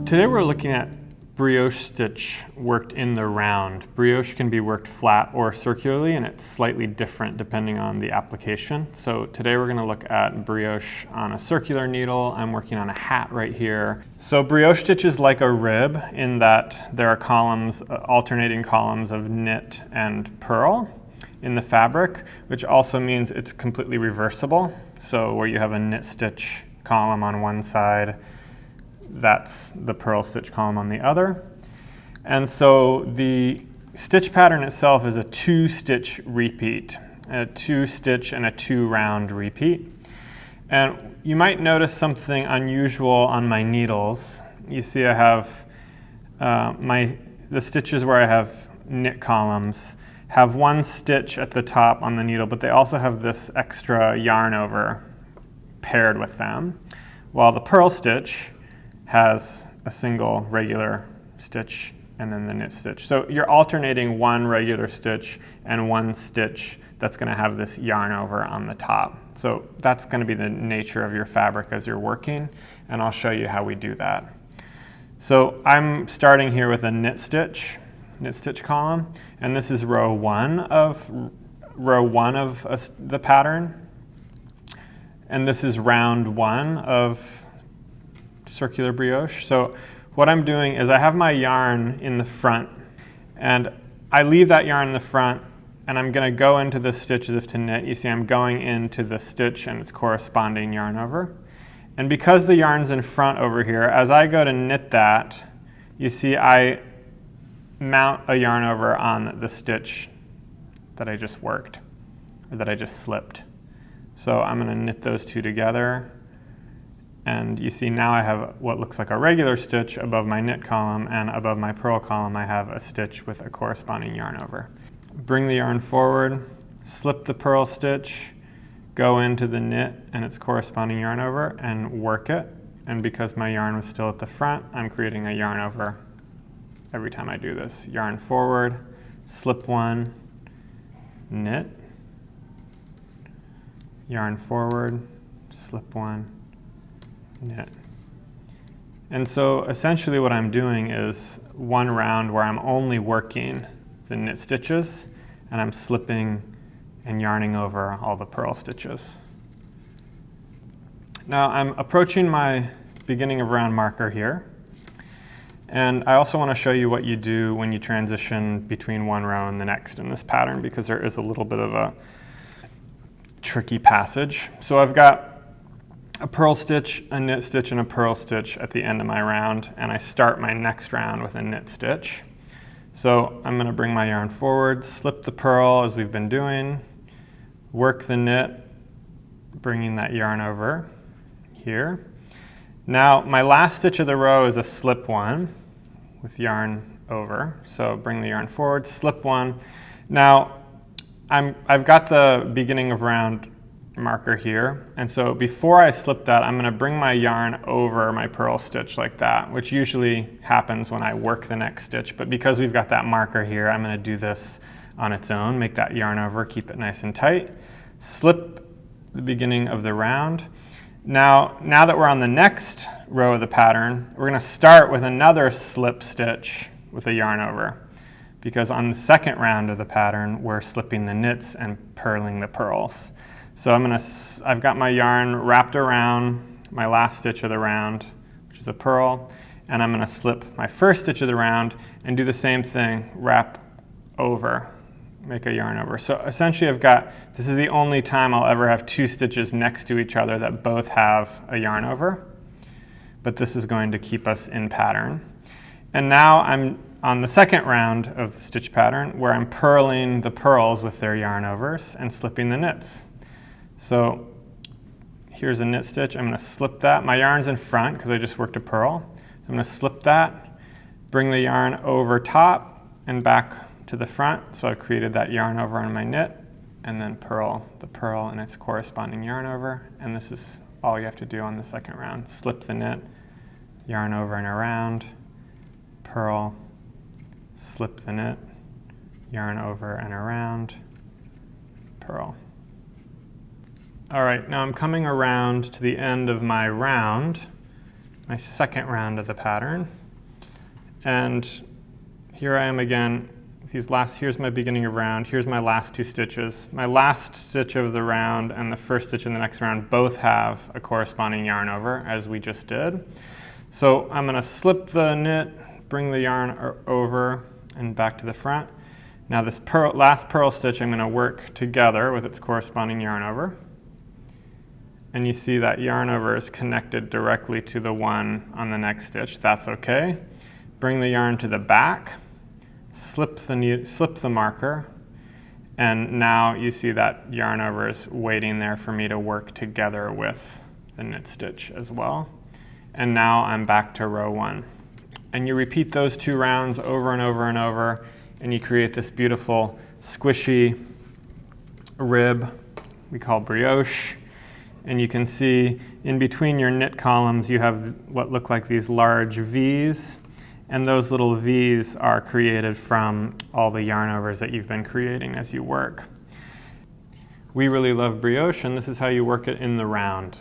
Today we're looking at brioche stitch worked in the round. Brioche can be worked flat or circularly, and it's slightly different depending on the application. So today we're going to look at brioche on a circular needle. I'm working on a hat right here. So brioche stitch is like a rib in that there are columns, alternating columns of knit and purl in the fabric, which also means it's completely reversible. So where you have a knit stitch column on one side, that's the purl stitch column on the other. And so the stitch pattern itself is a 2-stitch repeat, a 2-stitch and a 2-round repeat. And you might notice something unusual on my needles. You see I have the stitches where I have knit columns have one stitch at the top on the needle, but they also have this extra yarn over paired with them, while the purl stitch has a single regular stitch and then the knit stitch. So you're alternating one regular stitch and one stitch that's going to have this yarn over on the top. So that's going to be the nature of your fabric as you're working, and I'll show you how we do that. So I'm starting here with a knit stitch column, and this is row one of the pattern, and this is round one of circular brioche. So what I'm doing is I have my yarn in the front, and I leave that yarn in the front, and I'm going to go into the stitch as if to knit. You see I'm going into the stitch and its corresponding yarn over. And because the yarn's in front over here, as I go to knit that, you see I mount a yarn over on the stitch that I just worked, or that I just slipped. So I'm going to knit those two together. And you see now I have what looks like a regular stitch above my knit column, and above my purl column I have a stitch with a corresponding yarn over. Bring the yarn forward, slip the purl stitch, go into the knit and its corresponding yarn over and work it. And because my yarn was still at the front, I'm creating a yarn over every time I do this. Yarn forward, slip one, knit, yarn forward, slip one, knit. And so essentially what I'm doing is one round where I'm only working the knit stitches and I'm slipping and yarning over all the purl stitches. Now I'm approaching my beginning of round marker here, and I also want to show you what you do when you transition between one row and the next in this pattern, because there is a little bit of a tricky passage. So I've got a purl stitch, a knit stitch, and a purl stitch at the end of my round, and I start my next round with a knit stitch. So I'm going to bring my yarn forward, slip the purl as we've been doing, work the knit, bringing that yarn over here. Now my last stitch of the row is a slip one with yarn over. So bring the yarn forward, slip one. Now I've got the beginning of round marker here, and so before I slip that, I'm going to bring my yarn over my purl stitch like that, which usually happens when I work the next stitch, but because we've got that marker here, I'm going to do this on its own, make that yarn over, keep it nice and tight, slip the beginning of the round. Now that we're on the next row of the pattern, we're going to start with another slip stitch with a yarn over, because on the second round of the pattern, we're slipping the knits and purling the purls. So I've got my yarn wrapped around my last stitch of the round, which is a purl, and I'm going to slip my first stitch of the round and do the same thing, wrap over, make a yarn over. So essentially this is the only time I'll ever have two stitches next to each other that both have a yarn over, but this is going to keep us in pattern. And now I'm on the second round of the stitch pattern where I'm purling the purls with their yarn overs and slipping the knits. So here's a knit stitch. I'm going to slip that. My yarn's in front because I just worked a purl. So I'm going to slip that, bring the yarn over top and back to the front. So I've created that yarn over on my knit, and then purl the purl and its corresponding yarn over. And this is all you have to do on the second round. Slip the knit, yarn over and around, purl, slip the knit, yarn over and around, purl. All right, now I'm coming around to the end of my round, my second round of the pattern. And here I am again, here's my beginning of round, here's my last two stitches. My last stitch of the round and the first stitch in the next round both have a corresponding yarn over, as we just did. So I'm going to slip the knit, bring the yarn over and back to the front. Now this last purl stitch I'm going to work together with its corresponding yarn over. And you see that yarn over is connected directly to the one on the next stitch. That's okay. Bring the yarn to the back, slip the marker, and now you see that yarn over is waiting there for me to work together with the knit stitch as well. And now I'm back to row 1. And you repeat those 2 rounds over and over and over, and you create this beautiful squishy rib we call brioche. And you can see in between your knit columns you have what look like these large V's, and those little V's are created from all the yarn overs that you've been creating as you work. We really love brioche, and this is how you work it in the round.